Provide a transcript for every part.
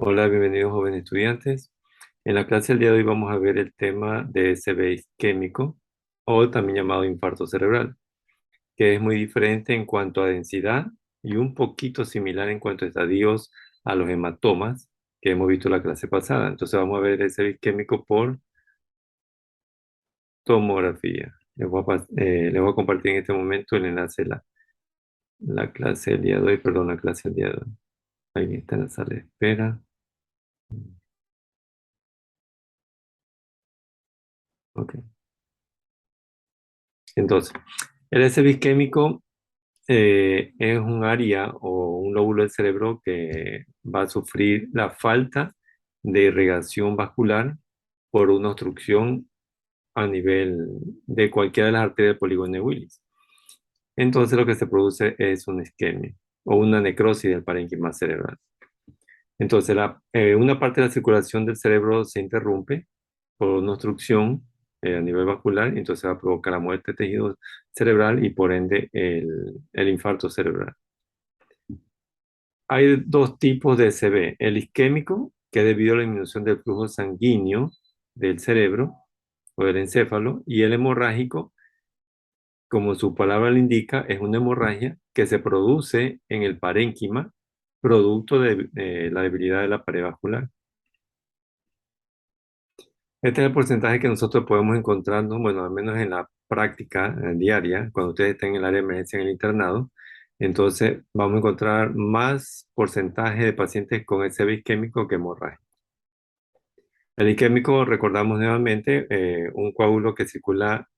Hola, bienvenidos jóvenes estudiantes. En la clase del día de hoy vamos a ver el tema de SB isquémico o también llamado infarto cerebral, que es muy diferente en cuanto a densidad y un poquito similar en cuanto a estadios a los hematomas que hemos visto en la clase pasada. Entonces vamos a ver el SB isquémico por tomografía. Les voy a compartir en este momento el enlace de la clase del día de hoy, perdón, la clase del día de hoy. Ahí está en la sala de espera. Ok. Entonces, el SB isquémico es un área o un lóbulo del cerebro que va a sufrir la falta de irrigación vascular por una obstrucción a nivel de cualquiera de las arterias del polígono de Willis. Entonces lo que se produce es una isquemia o una necrosis del parénquima cerebral. Entonces una parte de la circulación del cerebro se interrumpe por una obstrucción a nivel vascular, y entonces va a provocar la muerte del tejido cerebral y por ende el infarto cerebral. Hay dos tipos de SB, el isquémico, que es debido a la disminución del flujo sanguíneo del cerebro o del encéfalo, y el hemorrágico, como su palabra le indica, es una hemorragia que se produce en el parénquima, producto de la debilidad de la pared vascular. Este es el porcentaje que nosotros podemos encontrarnos, bueno, al menos en la práctica diaria, cuando ustedes estén en el área de emergencia en el internado. Entonces, vamos a encontrar más porcentaje de pacientes con SB isquémico que hemorragia. El isquémico, recordamos nuevamente, un coágulo que circula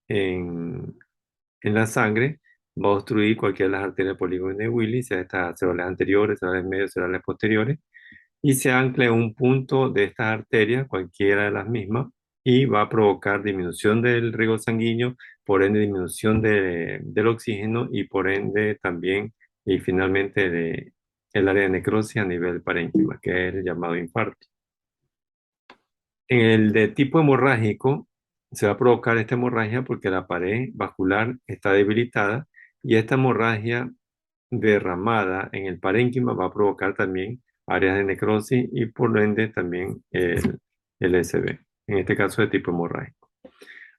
en, en la sangre, va a obstruir cualquiera de las arterias polígono de Willis, sea estas cerebrales anteriores, cerebrales medios, cerebrales posteriores, y se ancla en un punto de estas arterias, cualquiera de las mismas, y va a provocar disminución del riego sanguíneo, por ende disminución del oxígeno y por ende también, y finalmente, el área de necrosis a nivel parénquima, que es el llamado infarto. En el de tipo hemorrágico, se va a provocar esta hemorragia porque la pared vascular está debilitada, y esta hemorragia derramada en el parénquima va a provocar también áreas de necrosis y por ende también el SB, en este caso de tipo hemorrágico.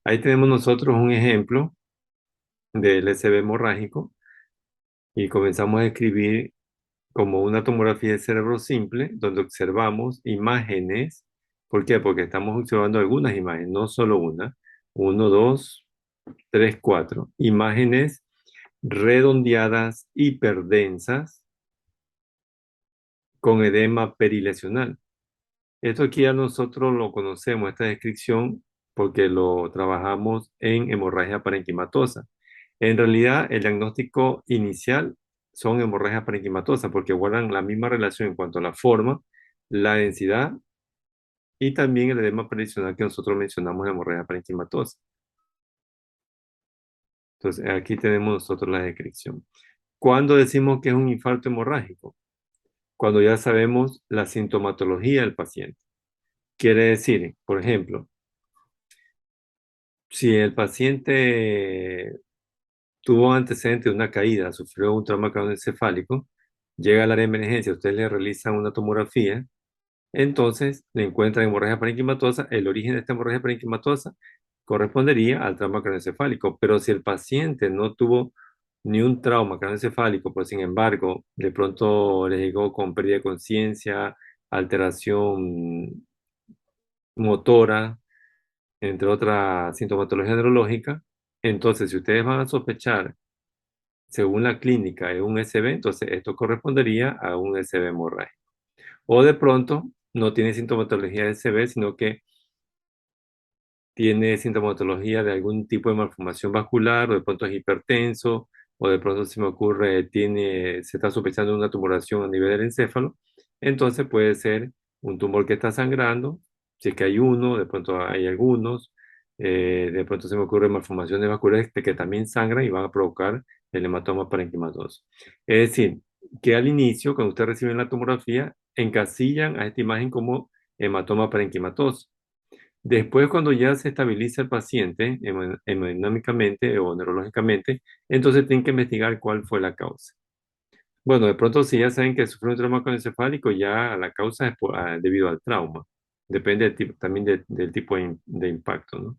Ahí tenemos nosotros un ejemplo del SB hemorrágico y comenzamos a escribir como una tomografía de cerebro simple, donde observamos imágenes. ¿Por qué? Porque estamos observando algunas imágenes, no solo una. Uno, dos, tres, cuatro. Imágenes redondeadas, hiperdensas, con edema perilesional. Esto aquí ya nosotros lo conocemos, esta descripción, porque lo trabajamos en hemorragia parenquimatosa. En realidad, el diagnóstico inicial son hemorragias parenquimatosas porque guardan la misma relación en cuanto a la forma, la densidad y también el edema perilesional que nosotros mencionamos en hemorragia parenquimatosa. Entonces, aquí tenemos nosotros la descripción. ¿Cuándo decimos que es un infarto hemorrágico? Cuando ya sabemos la sintomatología del paciente. Quiere decir, por ejemplo, si el paciente tuvo antecedente de una caída, sufrió un trauma craneoencefálico, llega al área de emergencia, ustedes le realizan una tomografía, entonces le encuentran hemorragia parenquimatosa. El origen de esta hemorragia parenquimatosa correspondería al trauma craneoencefálico, pero si el paciente no tuvo ni un trauma craneoencefálico, pero sin embargo de pronto le llegó con pérdida de conciencia, alteración motora, entre otras sintomatología neurológica, entonces si ustedes van a sospechar, según la clínica, de un SB, entonces esto correspondería a un SB hemorrágico. O de pronto no tiene sintomatología de SB, sino que tiene sintomatología de algún tipo de malformación vascular, o de pronto es hipertenso, o de pronto se me ocurre, se está sospechando una tumoración a nivel del encéfalo, entonces puede ser un tumor que está sangrando. Si es que hay uno, de pronto hay algunos, de pronto se me ocurre malformaciones vasculares que también sangran y van a provocar el hematoma parenquimatoso. Es decir, que al inicio, cuando usted recibe la tomografía, encasillan a esta imagen como hematoma parenquimatoso. Después, cuando ya se estabiliza el paciente hemodinámicamente o neurológicamente, entonces tienen que investigar cuál fue la causa. Bueno, de pronto si ya saben que sufre un trauma craneoencefálico, ya la causa es debido al trauma. Depende también del tipo de impacto, ¿no?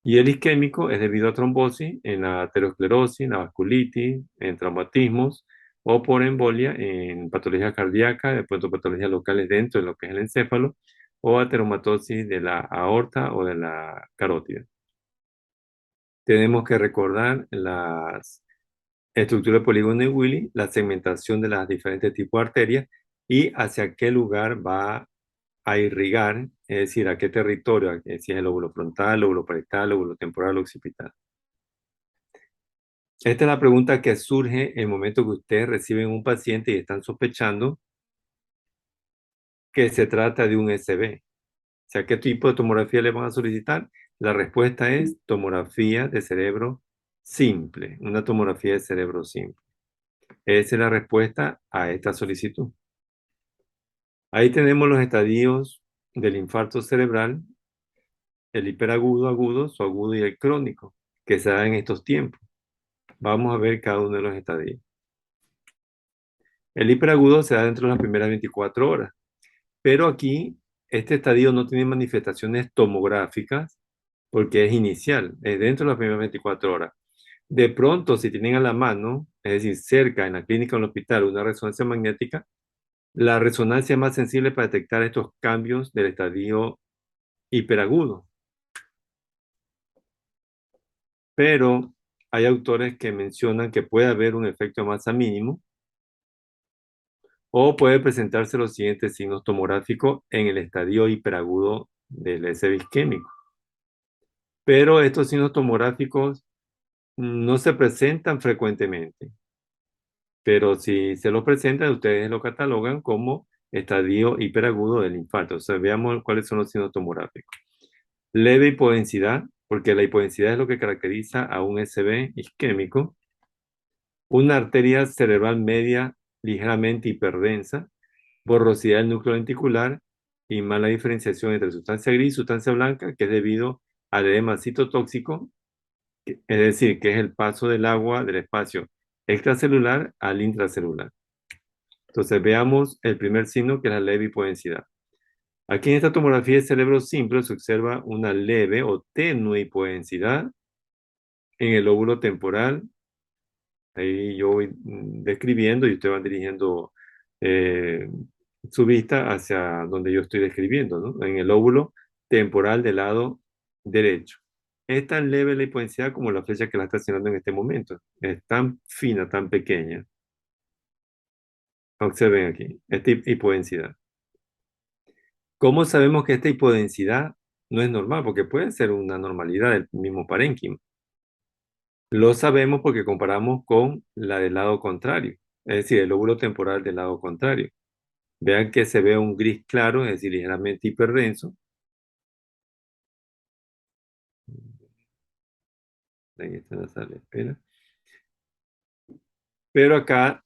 Y el isquémico es debido a trombosis en la aterosclerosis, en la vasculitis, en traumatismos o por embolia en patología cardíaca, de pronto patologías locales dentro de lo que es el encéfalo o ateromatosis de la aorta o de la carótida. Tenemos que recordar las estructuras de polígono de Willy, la segmentación de las diferentes tipos de arterias y hacia qué lugar va a irrigar, es decir, a qué territorio, si es el lóbulo frontal, lóbulo parietal, lóbulo temporal o occipital. Esta es la pregunta que surge en el momento que ustedes reciben un paciente y están sospechando que se trata de un SB. O sea, ¿qué tipo de tomografía le van a solicitar? La respuesta es tomografía de cerebro simple, una tomografía de cerebro simple. Esa es la respuesta a esta solicitud. Ahí tenemos los estadios del infarto cerebral, el hiperagudo, agudo, su agudo y el crónico, que se da en estos tiempos. Vamos a ver cada uno de los estadios. El hiperagudo se da dentro de las primeras 24 horas, pero aquí este estadio no tiene manifestaciones tomográficas porque es inicial, es dentro de las primeras 24 horas. De pronto, si tienen a la mano, es decir, cerca en la clínica o en el hospital, una resonancia magnética, la resonancia es más sensible para detectar estos cambios del estadio hiperagudo. Pero hay autores que mencionan que puede haber un efecto de masa mínimo o puede presentarse los siguientes signos tomográficos en el estadio hiperagudo del SB isquémico. Pero estos signos tomográficos no se presentan frecuentemente, pero si se los presentan, ustedes lo catalogan como estadio hiperagudo del infarto. O sea, veamos cuáles son los signos tomográficos. Leve hipodensidad, porque la hipodensidad es lo que caracteriza a un SB isquémico. Una arteria cerebral media ligeramente hiperdensa, borrosidad del núcleo lenticular y mala diferenciación entre sustancia gris y sustancia blanca, que es debido al edema citotóxico, es decir, que es el paso del agua del espacio extracelular al intracelular. Entonces veamos el primer signo, que es la leve hipodensidad. Aquí en esta tomografía de cerebro simple se observa una leve o tenue hipodensidad en el lóbulo temporal. Ahí yo voy describiendo y ustedes van dirigiendo eh, su vista hacia donde yo estoy describiendo, ¿no? En el lóbulo temporal del lado derecho. Es tan leve la hipodensidad como la flecha que la está haciendo en este momento. Es tan fina, tan pequeña. Observen aquí, esta hipodensidad. ¿Cómo sabemos que esta hipodensidad no es normal? Porque puede ser una normalidad del mismo parénquima. Lo sabemos porque comparamos con la del lado contrario, es decir, el lóbulo temporal del lado contrario. Vean que se ve un gris claro, es decir, ligeramente hiperdenso. Ahí está la sala de espera. Pero acá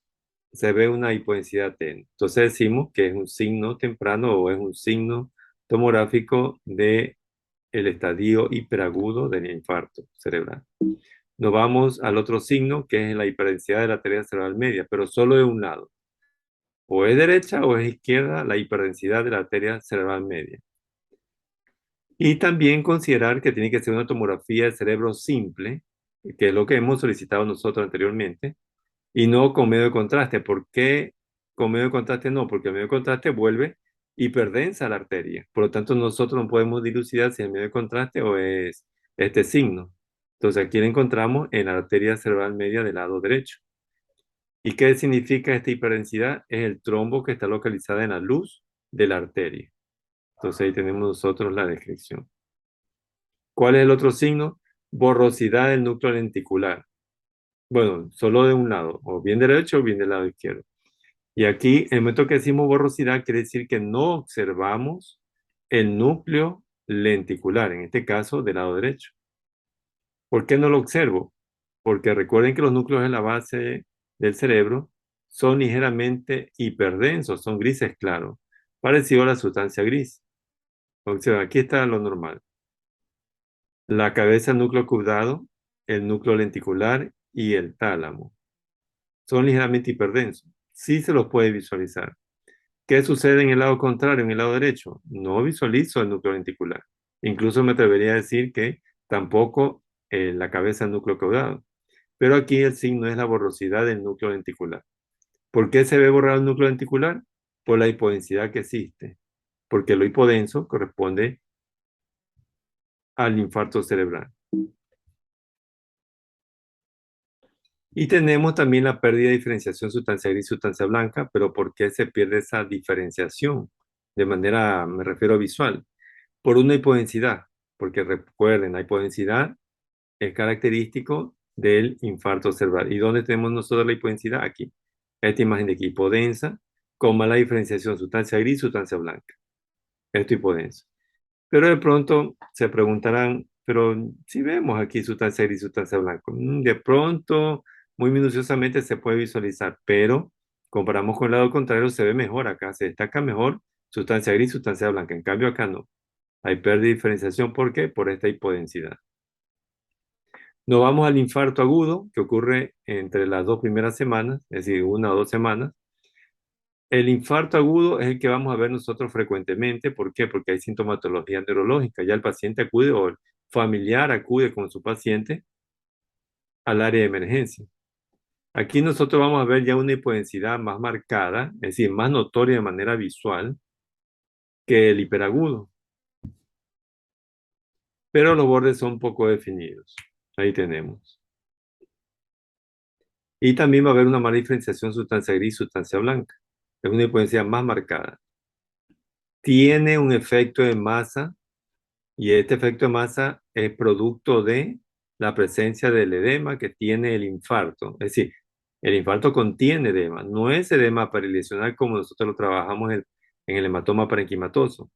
se ve una hipodensidad tenue. Entonces decimos que es un signo temprano o es un signo tomográfico de el estadio hiperagudo del infarto cerebral. Nos vamos al otro signo, que es la hiperdensidad de la arteria cerebral media, pero solo de un lado. O es derecha o es izquierda la hiperdensidad de la arteria cerebral media. Y también considerar que tiene que ser una tomografía del cerebro simple, que es lo que hemos solicitado nosotros anteriormente, y no con medio de contraste. ¿Por qué con medio de contraste no? Porque el medio de contraste vuelve hiperdensa la arteria. Por lo tanto, nosotros no podemos dilucidar si es el medio de contraste o es este signo. Entonces, aquí lo encontramos en la arteria cerebral media del lado derecho. ¿Y qué significa esta hiperdensidad? Es el trombo que está localizada en la luz de la arteria. Entonces, ahí tenemos nosotros la descripción. ¿Cuál es el otro signo? Borrosidad del núcleo lenticular. Bueno, solo de un lado, o bien derecho o bien del lado izquierdo. Y aquí, en el momento que decimos borrosidad, quiere decir que no observamos el núcleo lenticular, en este caso del lado derecho. ¿Por qué no lo observo? Porque recuerden que los núcleos en la base del cerebro son ligeramente hiperdensos, son grises claros, parecido a la sustancia gris. Observen, aquí está lo normal. La cabeza, el núcleo caudado, el núcleo lenticular y el tálamo. son ligeramente hiperdensos. Sí se los puede visualizar. ¿Qué sucede en el lado contrario, en el lado derecho? No visualizo el núcleo lenticular. Incluso me atrevería a decir que tampoco la cabeza del núcleo caudado. Pero aquí el signo es la borrosidad del núcleo lenticular. ¿Por qué se ve borrado el núcleo lenticular? Por la hipodensidad que existe. Porque lo hipodenso corresponde al infarto cerebral. Y tenemos también la pérdida de diferenciación sustancia gris, sustancia blanca, pero ¿por qué se pierde esa diferenciación? De manera, me refiero visual, por una hipodensidad, porque recuerden, la hipodensidad es característico del infarto cerebral. ¿Y dónde tenemos nosotros la hipodensidad? Aquí. Esta imagen de aquí, hipodensa, con mala diferenciación, sustancia gris, sustancia blanca. Esto es hipodenso. Pero de pronto se preguntarán, pero si vemos aquí sustancia gris, sustancia blanca, de pronto, muy minuciosamente se puede visualizar, pero comparamos con el lado contrario, se ve mejor acá, se destaca mejor sustancia gris, sustancia blanca. En cambio acá no. Hay pérdida de diferenciación, ¿por qué? Por esta hipodensidad. Nos vamos al infarto agudo, que ocurre entre las 2 primeras semanas, es decir, 1 o 2 semanas. El infarto agudo es el que vamos a ver nosotros frecuentemente. ¿Por qué? Porque hay sintomatología neurológica. Ya el paciente acude o el familiar acude con su paciente al área de emergencia. Aquí nosotros vamos a ver ya una hipodensidad más marcada, es decir, más notoria de manera visual que el hiperagudo, pero los bordes son poco definidos. Ahí tenemos. Y también va a haber una mala diferenciación sustancia gris, sustancia blanca. Es una hipodensidad más marcada. Tiene un efecto de masa. Y este efecto de masa es producto de la presencia del edema que tiene el infarto. Es decir, el infarto contiene edema, no es edema perilesional como nosotros lo trabajamos en el hematoma parenquimatoso.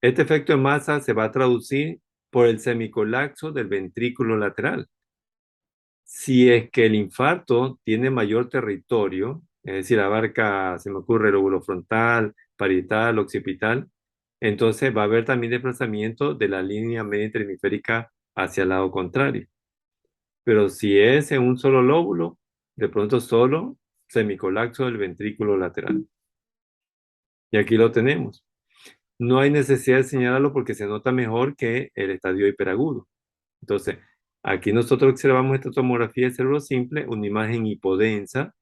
Este efecto de masa se va a traducir por el semicolapso del ventrículo lateral. Si es que el infarto tiene mayor territorio, es decir, abarca, se me ocurre, el lóbulo frontal, parietal, occipital, entonces va a haber también desplazamiento de la línea media interhemisférica hacia el lado contrario. Pero si es en un solo lóbulo, de pronto solo semicolapso del ventrículo lateral. Y aquí lo tenemos. No hay necesidad de señalarlo porque se nota mejor que el estadio hiperagudo. Entonces, aquí nosotros observamos esta tomografía de cerebro simple, una imagen hipodensa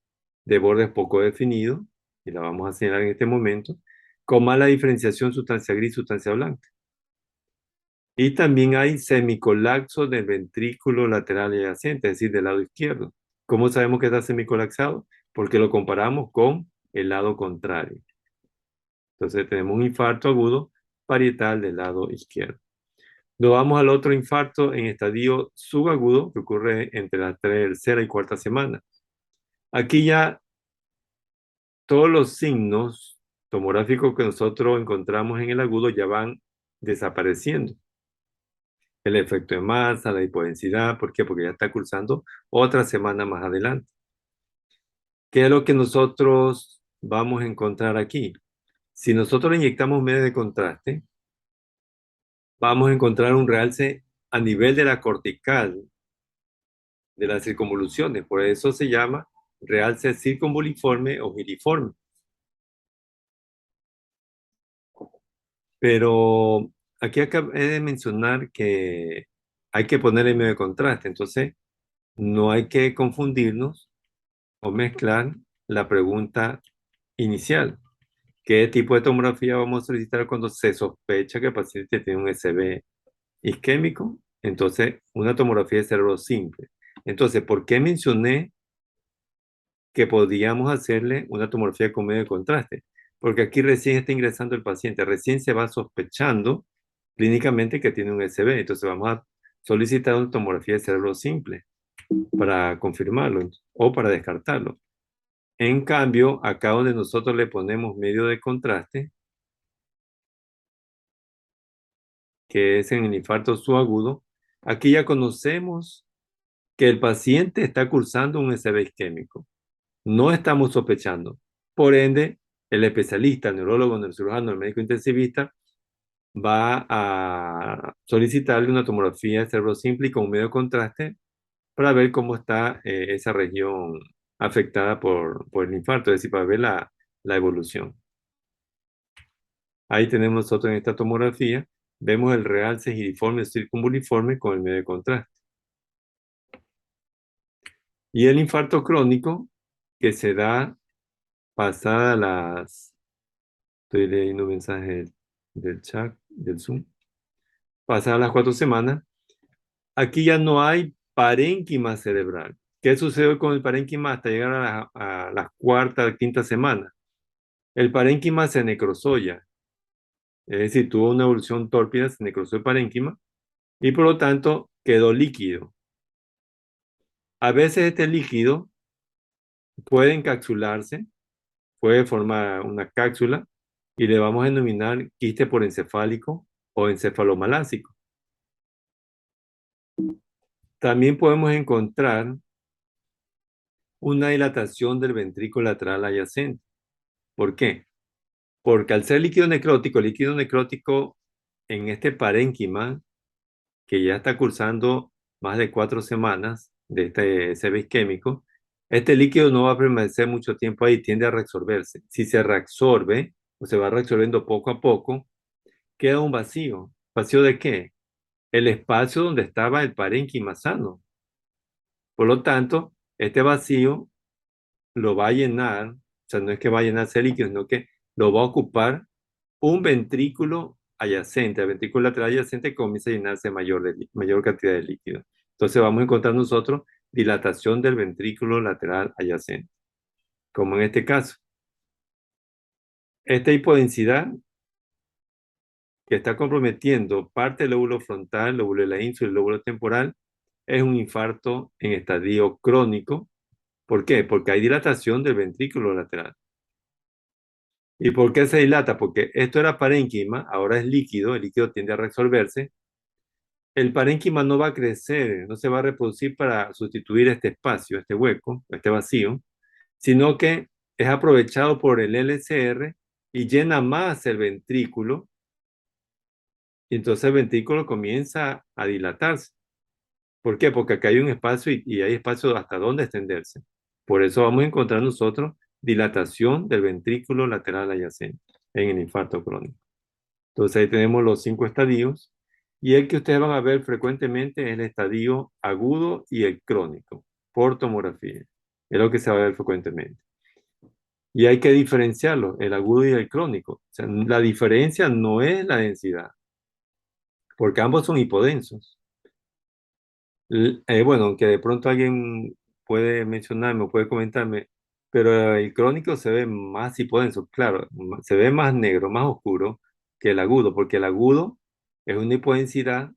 de bordes poco definidos, y la vamos a señalar en este momento, con mala diferenciación sustancia gris, sustancia blanca. Y también hay semicolapso del ventrículo lateral adyacente, es decir, del lado izquierdo. ¿Cómo sabemos que está semicolapsado? Porque lo comparamos con el lado contrario. Entonces tenemos un infarto agudo parietal del lado izquierdo. Nos vamos al otro infarto en estadio subagudo que ocurre entre la tercera y cuarta semana. Aquí ya todos los signos tomográficos que nosotros encontramos en el agudo ya van desapareciendo. El efecto de masa, la hipodensidad, ¿por qué? Porque ya está cursando otra semana más adelante. ¿Qué es lo que nosotros vamos a encontrar aquí? Si nosotros le inyectamos medios de contraste, vamos a encontrar un realce a nivel de la cortical de las circunvoluciones. Por eso se llama realce circunvuliforme o giriforme. Pero aquí acabé de mencionar que hay que ponerle medio de contraste. Entonces, no hay que confundirnos o mezclar la pregunta inicial. ¿Qué tipo de tomografía vamos a solicitar cuando se sospecha que el paciente tiene un SB isquémico? Entonces, una tomografía de cerebro simple. Entonces, ¿por qué mencioné que podíamos hacerle una tomografía con medio de contraste? Porque aquí recién está ingresando el paciente, recién se va sospechando clínicamente que tiene un SB. Entonces, vamos a solicitar una tomografía de cerebro simple para confirmarlo o para descartarlo. En cambio, acá donde nosotros le ponemos medio de contraste, que es en el infarto subagudo, aquí ya conocemos que el paciente está cursando un SB isquémico. No estamos sospechando. Por ende, el especialista, el neurólogo, el cirujano, el médico intensivista, va a solicitarle una tomografía de cerebro simple y con medio de contraste para ver cómo está esa región afectada por el infarto, es decir, para ver la evolución. Ahí tenemos nosotros en esta tomografía, vemos el realce giriforme circunvuliforme con el medio de contraste. Y el infarto crónico, que se da pasada las, estoy leyendo un mensaje del chat, del Zoom, pasadas las 4 semanas, aquí ya no hay parénquima cerebral. ¿Qué sucede con el parénquima hasta llegar a la cuarta, quinta semana? El parénquima se necrosoya, es decir, tuvo una evolución tórpida, se necrosó el parénquima y por lo tanto quedó líquido. A veces este líquido puede encapsularse, puede formar una cápsula y le vamos a denominar quiste porencefálico o encefalomalásico. También podemos encontrar una dilatación del ventrículo lateral adyacente. ¿Por qué? Porque al ser líquido necrótico en este parénquima, que ya está cursando más de 4 semanas de este sebo isquémico, este líquido no va a permanecer mucho tiempo ahí, tiende a reabsorberse. Si se reabsorbe o se va reabsorbiendo poco a poco, queda un vacío. ¿Vacío de qué? El espacio donde estaba el parénquima sano. Por lo tanto, este vacío lo va a llenar, o sea, no es que va a llenar ese líquido, sino que lo va a ocupar un ventrículo adyacente. El ventrículo lateral adyacente comienza a llenarse mayor cantidad de líquido. Entonces vamos a encontrar nosotros dilatación del ventrículo lateral adyacente, como en este caso. Esta hipodensidad que está comprometiendo parte del lóbulo frontal, el lóbulo de la ínsula y el lóbulo temporal, es un infarto en estadio crónico. ¿Por qué? Porque hay dilatación del ventrículo lateral. ¿Y por qué se dilata? Porque esto era parénquima, ahora es líquido, el líquido tiende a resolverse. El parénquima no va a crecer, no se va a reproducir para sustituir este espacio, este hueco, este vacío, sino que es aprovechado por el LCR y llena más el ventrículo, y entonces el ventrículo comienza a dilatarse. ¿Por qué? Porque acá hay un espacio y hay espacio hasta dónde extenderse. Por eso vamos a encontrar nosotros dilatación del ventrículo lateral adyacente en el infarto crónico. Entonces ahí tenemos los 5 estadios y el que ustedes van a ver frecuentemente es el estadio agudo y el crónico por tomografía. Es lo que se va a ver frecuentemente. Y hay que diferenciarlo, el agudo y el crónico. O sea, la diferencia no es la densidad, porque ambos son hipodensos. Bueno, aunque de pronto alguien puede mencionarme o puede comentarme, pero el crónico se ve más hipodenso, claro, se ve más negro, más oscuro que el agudo, porque el agudo es una hipodensidad,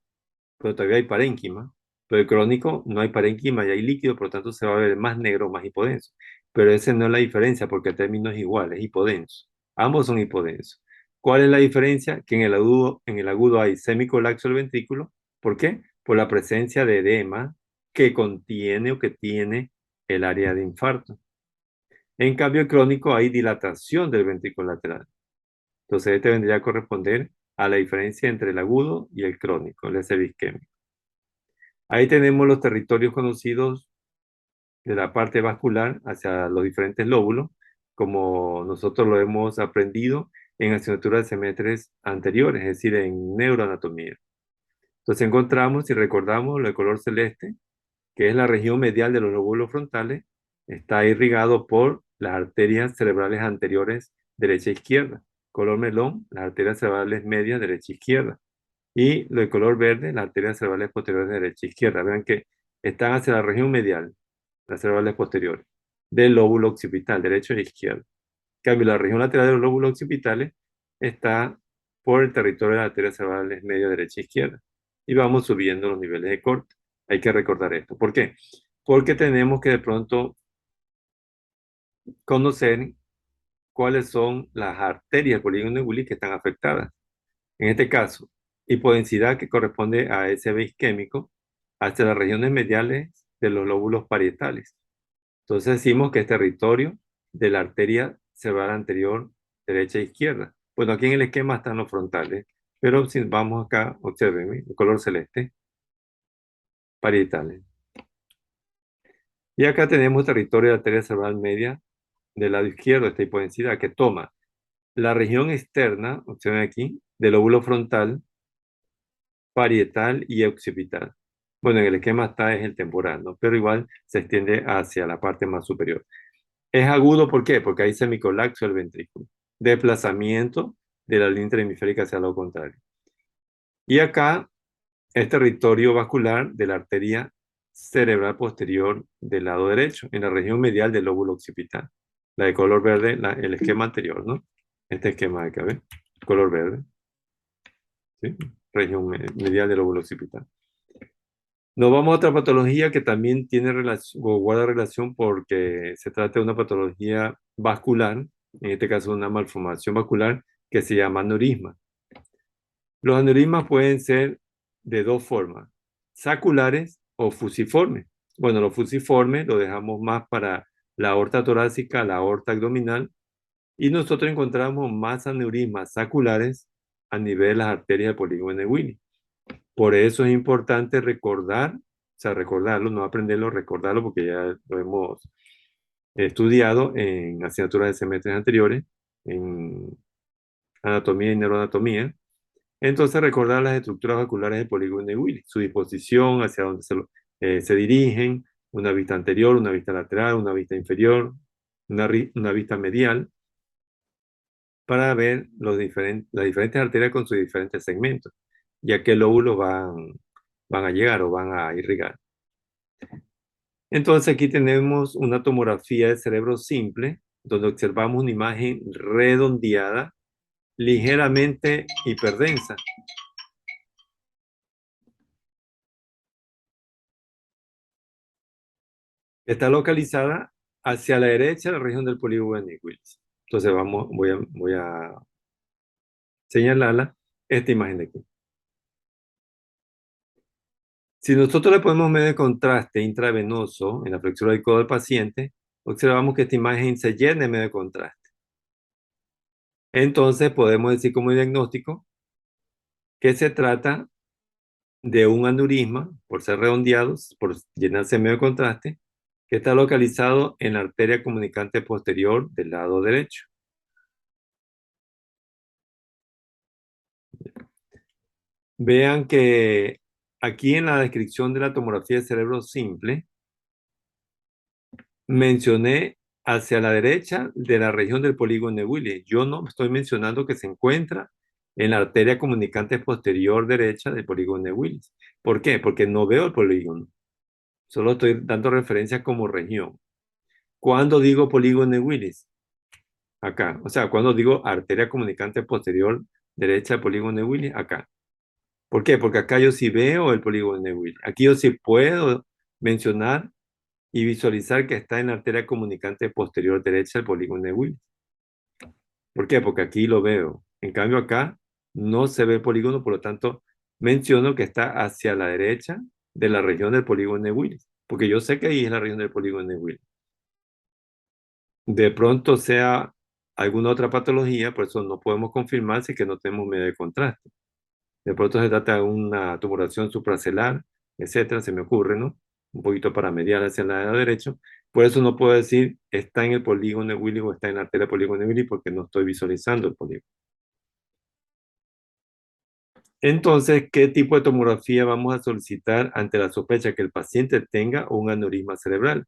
pero todavía hay parénquima, pero el crónico no hay parénquima y hay líquido, por lo tanto se va a ver más negro, más hipodenso. Pero esa no es la diferencia, porque el término es igual, es hipodenso. Ambos son hipodensos. ¿Cuál es la diferencia? Que en el agudo hay semicolapso del ventrículo. ¿Por qué? Por la presencia de edema que contiene o que tiene el área de infarto. En cambio, el crónico hay dilatación del ventrículo lateral. Entonces, este vendría a corresponder a la diferencia entre el agudo y el crónico, el SB isquémico. Ahí tenemos los territorios conocidos de la parte vascular hacia los diferentes lóbulos, como nosotros lo hemos aprendido en asignaturas de semestres anteriores, es decir, en neuroanatomía. Entonces encontramos y recordamos el color celeste, que es la región medial de los lóbulos frontales, está irrigado por las arterias cerebrales anteriores derecha e izquierda. Color melón, las arterias cerebrales medias derecha e izquierda. Y el color verde, las arterias cerebrales posteriores derecha e izquierda. Vean que están hacia la región medial, las cerebrales posteriores, del lóbulo occipital, derecho e izquierdo. En cambio, la región lateral de los lóbulos occipitales está por el territorio de las arterias cerebrales medio, derecha e izquierda. Y vamos subiendo los niveles de corte. Hay que recordar esto. ¿Por qué? Porque tenemos que de pronto conocer cuáles son las arterias del polígono de Willis que están afectadas. En este caso, hipodensidad que corresponde a SB isquémico hacia las regiones mediales de los lóbulos parietales. Entonces decimos que es territorio de la arteria cerebral anterior derecha e izquierda. Bueno, aquí en el esquema están los frontales, pero si vamos acá, observen el color celeste, parietales. Y acá tenemos territorio de arteria cerebral media del lado izquierdo de esta hipodensidad que toma la región externa, opción aquí, del lóbulo frontal, parietal y occipital. Bueno, en el esquema está es el temporal, ¿no? Pero igual se extiende hacia la parte más superior. Es agudo, ¿por qué? Porque hay semicolapso del ventrículo, desplazamiento de la línea hemisférica hacia el lado contrario. Y acá es territorio vascular de la arteria cerebral posterior del lado derecho, en la región medial del lóbulo occipital. La de color verde, el esquema anterior, ¿no? Este esquema de acá, ¿ves? Color verde, ¿sí? Región medial del lóbulo occipital. Nos vamos a otra patología que también tiene relación o guarda relación porque se trata de una patología vascular, en este caso una malformación vascular que se llama aneurisma. Los aneurismas pueden ser de dos formas, saculares o fusiformes. Bueno, los fusiformes lo dejamos más para la aorta torácica, la aorta abdominal, y nosotros encontramos más aneurismas saculares a nivel de las arterias del polígono de Winnie. Por eso es importante recordar, o sea, recordarlo, no aprenderlo, recordarlo, porque ya lo hemos estudiado en asignaturas de semestres anteriores, en anatomía y neuroanatomía. Entonces, recordar las estructuras vasculares del polígono de Willis, su disposición, hacia dónde se dirigen, una vista anterior, una vista lateral, una vista inferior, una vista medial, para ver las diferentes arterias con sus diferentes segmentos, y a qué lóbulos van a llegar o van a irrigar. Entonces, aquí tenemos una tomografía de cerebro simple, donde observamos una imagen redondeada, ligeramente hiperdensa. Está localizada hacia la derecha de la región del polígono de Willis. Entonces voy a señalarla, esta imagen de aquí. Si nosotros le ponemos medio de contraste intravenoso en la flexura del codo del paciente, observamos que esta imagen se llena de medio de contraste. Entonces podemos decir como diagnóstico que se trata de un aneurisma, por ser redondeados, por llenarse de medio de contraste, que está localizado en la arteria comunicante posterior del lado derecho. Vean que aquí en la descripción de la tomografía de cerebro simple, mencioné hacia la derecha de la región del polígono de Willis. Yo no estoy mencionando que se encuentra en la arteria comunicante posterior derecha del polígono de Willis. ¿Por qué? Porque no veo el polígono. Solo estoy dando referencia como región. ¿Cuándo digo polígono de Willis? Acá. O sea, cuando digo arteria comunicante posterior derecha del polígono de Willis, acá. ¿Por qué? Porque acá yo sí veo el polígono de Willis. Aquí yo sí puedo mencionar y visualizar que está en la arteria comunicante posterior derecha del polígono de Willis. ¿Por qué? Porque aquí lo veo. En cambio acá no se ve el polígono, por lo tanto menciono que está hacia la derecha de la región del polígono de Willis, porque yo sé que ahí es la región del polígono de Willis. De pronto sea alguna otra patología, por eso no podemos confirmar si que no tenemos medio de contraste. De pronto se trata de una tumoración supracelular, etcétera, se me ocurre, ¿no? Un poquito paramedial hacia el lado derecho. Por eso no puedo decir está en el polígono de Willis o está en la arteria polígono de Willis porque no estoy visualizando el polígono. Entonces, ¿qué tipo de tomografía vamos a solicitar ante la sospecha que el paciente tenga un aneurisma cerebral?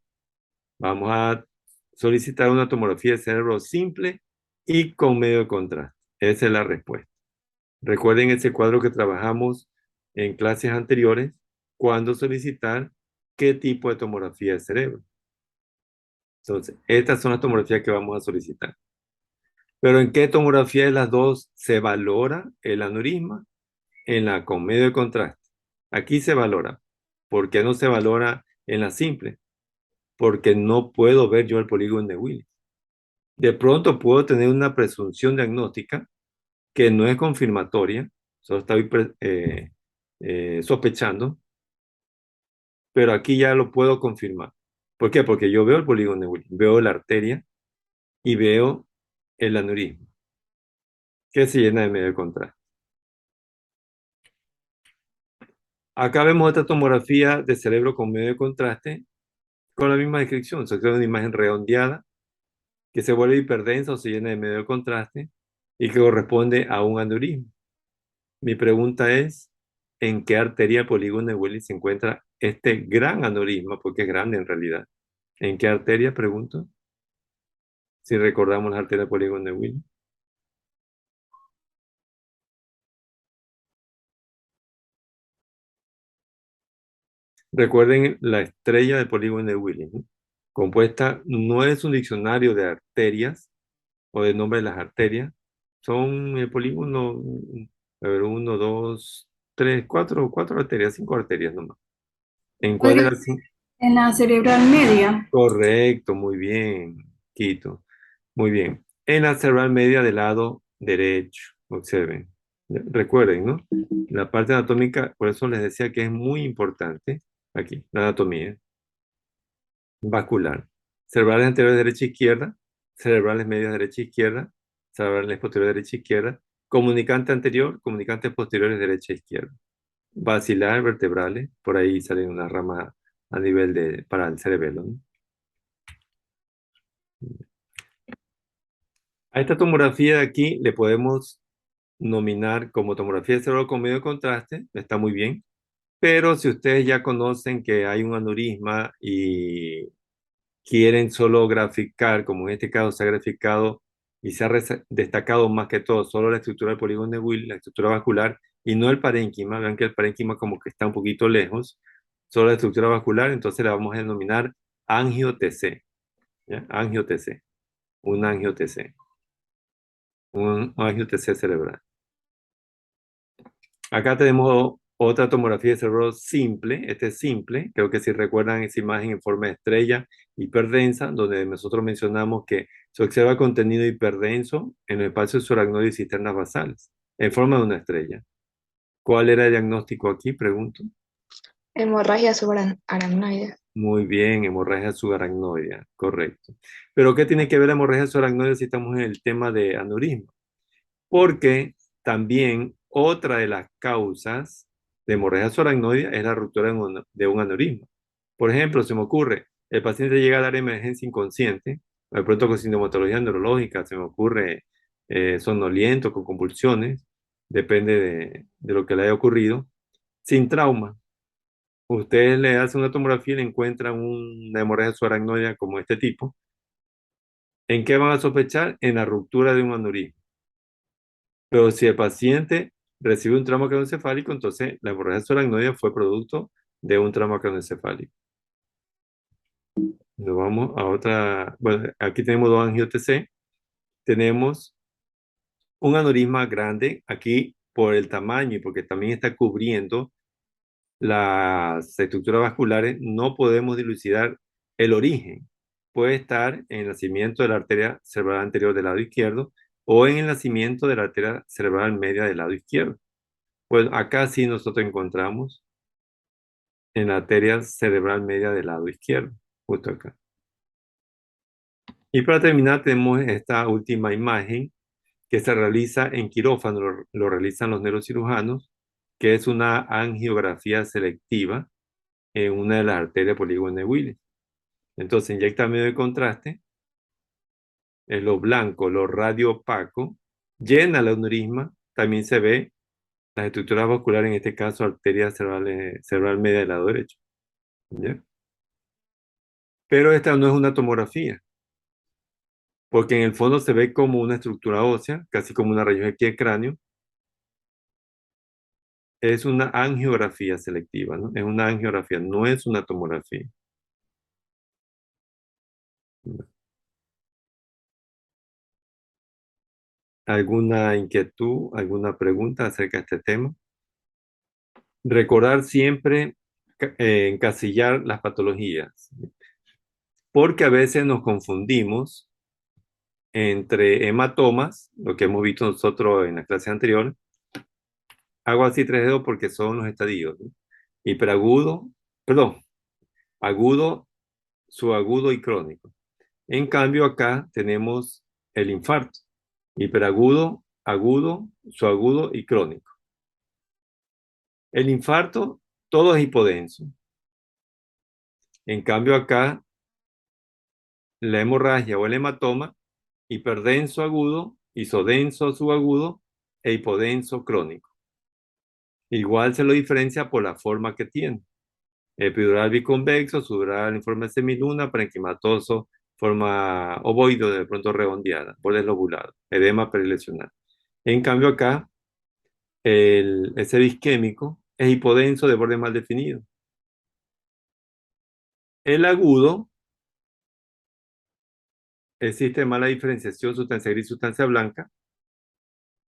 Vamos a solicitar una tomografía de cerebro simple y con medio de contraste. Esa es la respuesta. Recuerden ese cuadro que trabajamos en clases anteriores, cuándo solicitar qué tipo de tomografía de cerebro. Entonces, estas son las tomografías que vamos a solicitar. Pero ¿en qué tomografía de las dos se valora el aneurisma? En la con medio de contraste. Aquí se valora. ¿Por qué no se valora en la simple? Porque no puedo ver yo el polígono de Willis. De pronto puedo tener una presunción diagnóstica que no es confirmatoria, solo estoy sospechando, pero aquí ya lo puedo confirmar. ¿Por qué? Porque yo veo el polígono de Willis, veo la arteria y veo el aneurisma, que se llena de medio de contraste. Acá vemos otra tomografía de cerebro con medio de contraste, con la misma descripción. Se crea una imagen redondeada que se vuelve hiperdensa o se llena de medio de contraste y que corresponde a un aneurisma. Mi pregunta es, ¿en qué arteria del polígono de Willis se encuentra este gran aneurisma? Porque es grande en realidad. ¿En qué arteria, pregunto? Si recordamos la arteria del polígono de Willis. Recuerden la estrella del polígono de Willis, ¿no? Compuesta no es un diccionario de arterias o de nombre de las arterias. Son el polígono, a ver, uno, dos, tres, cuatro arterias, cinco arterias nomás. ¿En cuál de Oiga, las cinco? en la cerebral media. Correcto, muy bien, Quito. Muy bien. En la cerebral media del lado derecho, observen. Recuerden, ¿no? La parte anatómica, por eso les decía que es muy importante aquí, la anatomía vascular. Cerebrales anteriores derecha e izquierda, cerebrales medias derecha e izquierda, cerebrales posteriores derecha e izquierda, comunicante anterior, comunicantes posteriores derecha e izquierda. Basilar, vertebrales, por ahí salen una rama a nivel de, para el cerebelo, ¿no? A esta tomografía de aquí le podemos nominar como tomografía de cerebro con medio contraste, está muy bien, pero si ustedes ya conocen que hay un aneurisma y quieren solo graficar, como en este caso se ha graficado y se ha destacado más que todo solo la estructura del polígono de Will, la estructura vascular, y no el parénquima, vean que el parénquima como que está un poquito lejos, solo la estructura vascular, entonces la vamos a denominar angio-TC, ¿ya? Angio-TC, un angio-TC, un angio-TC cerebral. Acá tenemos otra tomografía de cerebro simple. Este es simple. Creo que si recuerdan esa imagen en forma de estrella hiperdensa, donde nosotros mencionamos que se observa contenido hiperdenso en el espacio subaracnoide y cisternas basales, en forma de una estrella. ¿Cuál era el diagnóstico aquí? Pregunto. Hemorragia subaracnoide. Muy bien, hemorragia subaracnoidea, correcto. Pero ¿qué tiene que ver la hemorragia subaracnoidea si estamos en el tema de aneurisma? Porque también otra de las causas de hemorragia subaracnoidea es la ruptura de un aneurisma. Por ejemplo, se me ocurre, el paciente llega a dar emergencia inconsciente, de pronto con sintomatología neurológica, se me ocurre somnoliento, con convulsiones, depende de lo que le haya ocurrido, sin trauma. Ustedes le hacen una tomografía y le encuentran una hemorragia subaracnoidea como este tipo. ¿En qué van a sospechar? En la ruptura de un aneurisma. Pero si el paciente recibe un trauma craneoencefálico, entonces la hemorragia subaracnoidea fue producto de un trauma craneoencefálico. Nos vamos a otra. Bueno, aquí tenemos dos angio-TC. Tenemos un aneurisma grande aquí por el tamaño y porque también está cubriendo las estructuras vasculares. No podemos dilucidar el origen. Puede estar en el nacimiento de la arteria cerebral anterior del lado izquierdo o en el nacimiento de la arteria cerebral media del lado izquierdo. Pues acá sí nosotros encontramos en la arteria cerebral media del lado izquierdo, justo acá. Y para terminar tenemos esta última imagen que se realiza en quirófano, lo realizan los neurocirujanos, que es una angiografía selectiva en una de las arterias polígono de Willis. Entonces inyecta medio de contraste, en lo blanco, lo radio opaco, llena el aneurisma, también se ve las estructuras vasculares, en este caso arteria cerebral, cerebral media del lado derecho. ¿Ya? Pero esta no es una tomografía, porque en el fondo se ve como una estructura ósea, casi como una región aquí del cráneo. Es una angiografía selectiva, ¿no? Es una angiografía, no es una tomografía. ¿Alguna inquietud, alguna pregunta acerca de este tema? Recordar siempre encasillar las patologías, porque a veces nos confundimos entre hematomas, lo que hemos visto nosotros en la clase anterior. Hago así tres dedos porque son los estadios, ¿no? Hiperagudo, perdón, agudo, subagudo y crónico. En cambio, acá tenemos el infarto, hiperagudo, agudo, subagudo y crónico. El infarto, todo es hipodenso. En cambio, acá la hemorragia o el hematoma, hiperdenso agudo, isodenso subagudo e hipodenso crónico. Igual se lo diferencia por la forma que tiene. Epidural biconvexo, subdural en forma de semiluna, parenquimatoso, forma ovoide, de pronto redondeada, bordes lobulados, edema perilesional. En cambio acá, ese disquémico es hipodenso de borde mal definido. El agudo existe mala diferenciación sustancia gris, sustancia blanca,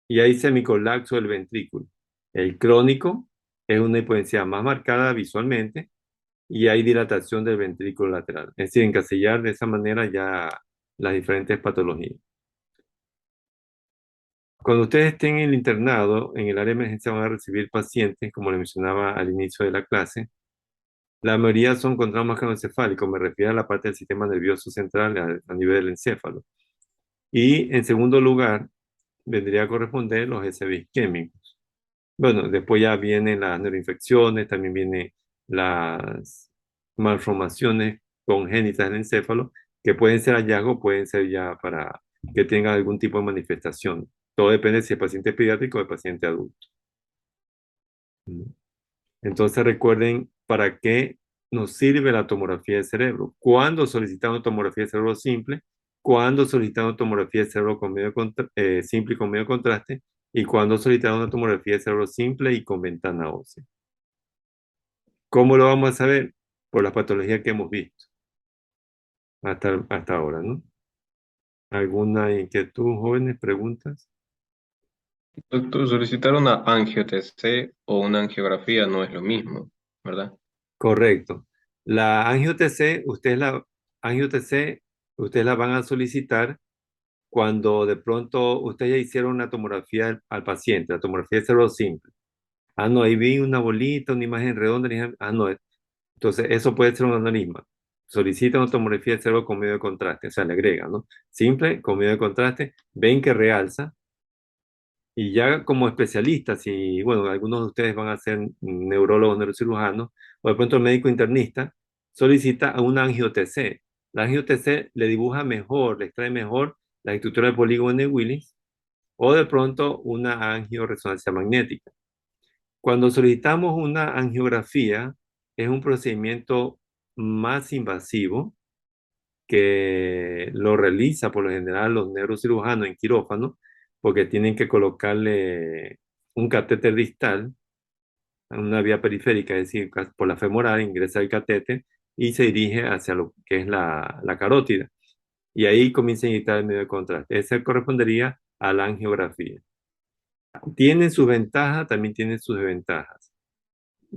y hay semicolapso del ventrículo. El crónico es una hipodensidad más marcada visualmente y hay dilatación del ventrículo lateral. Es decir, encasillar de esa manera ya las diferentes patologías. Cuando ustedes estén en el internado, en el área de emergencia van a recibir pacientes, como les mencionaba al inicio de la clase. La mayoría son con traumas craneoencefálicos, me refiero a la parte del sistema nervioso central a nivel del encéfalo. Y en segundo lugar, vendría a corresponder los SB isquémicos. Bueno, después ya vienen las neuroinfecciones, también vienen las malformaciones congénitas del encéfalo, que pueden ser hallazgos, pueden ser ya para que tenga algún tipo de manifestación. Todo depende si es paciente pediátrico o es paciente adulto. Entonces recuerden para qué nos sirve la tomografía de cerebro. ¿Cuándo solicitamos tomografía de cerebro simple? ¿Cuándo solicitamos tomografía de cerebro con simple y con medio contraste? ¿Y cuándo solicitamos una tomografía de cerebro simple y con ventana ósea? ¿Cómo lo vamos a saber? Por las patologías que hemos visto hasta ahora, ¿no? ¿Alguna inquietud, jóvenes? ¿Preguntas? Doctor, solicitar una angio-TC o una angiografía no es lo mismo, ¿verdad? Correcto. La angio-TC, ustedes la van a solicitar cuando de pronto ustedes ya hicieron una tomografía al paciente, la tomografía de cerebro simple. Ah, no, ahí vi una bolita, una imagen redonda. No. Entonces, eso puede ser un aneurisma. Solicita una tomografía de cerebro con medio de contraste, o sea, le agrega, ¿no? Simple, con medio de contraste, ven que realza. Y ya como especialistas, y bueno, algunos de ustedes van a ser neurólogos, neurocirujanos, o de pronto el médico internista, solicita a una angio-TC. La angio-TC le dibuja mejor, le extrae mejor la estructura del polígono de Willis, o de pronto una angioresonancia magnética. Cuando solicitamos una angiografía, es un procedimiento más invasivo que lo realiza por lo general los neurocirujanos en quirófano, porque tienen que colocarle un catéter distal en una vía periférica, es decir, por la femoral, ingresa el catéter y se dirige hacia lo que es la carótida. Y ahí comienza a inyectar el medio de contraste. Ese correspondería a la angiografía. Tiene sus ventajas, también tiene sus desventajas.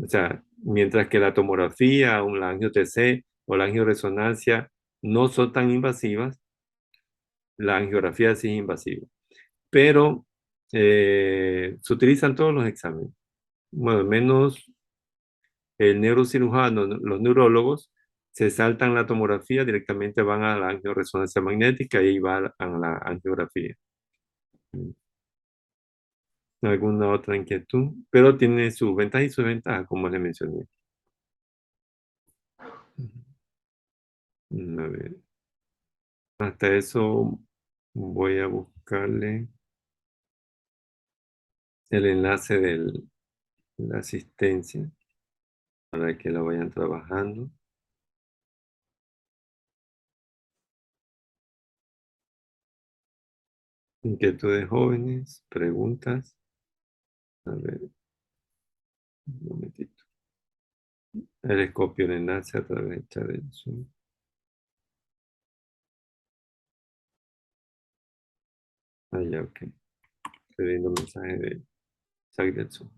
O sea, mientras que la tomografía o la angio-TC o la angioresonancia no son tan invasivas, la angiografía sí es invasiva. Pero se utilizan todos los exámenes. Bueno, menos el neurocirujano, los neurólogos, se saltan la tomografía, directamente van a la angioresonancia magnética y ahí va a la angiografía. ¿Alguna otra inquietud? Pero tiene sus ventajas y sus ventajas, como les mencioné. A ver, hasta eso voy a buscarle el enlace de la asistencia para que la vayan trabajando. Inquietudes jóvenes, preguntas. A ver, un momentito. Les copio el enlace a través del chat del Zoom. Ah, ya, ok. Estoy viendo mensaje de chat del Zoom.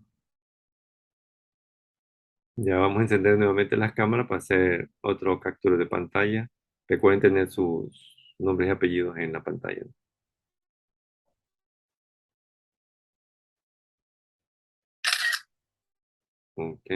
Ya vamos a encender nuevamente las cámaras para hacer otro captura de pantalla. Recuerden tener sus nombres y apellidos en la pantalla. Ok.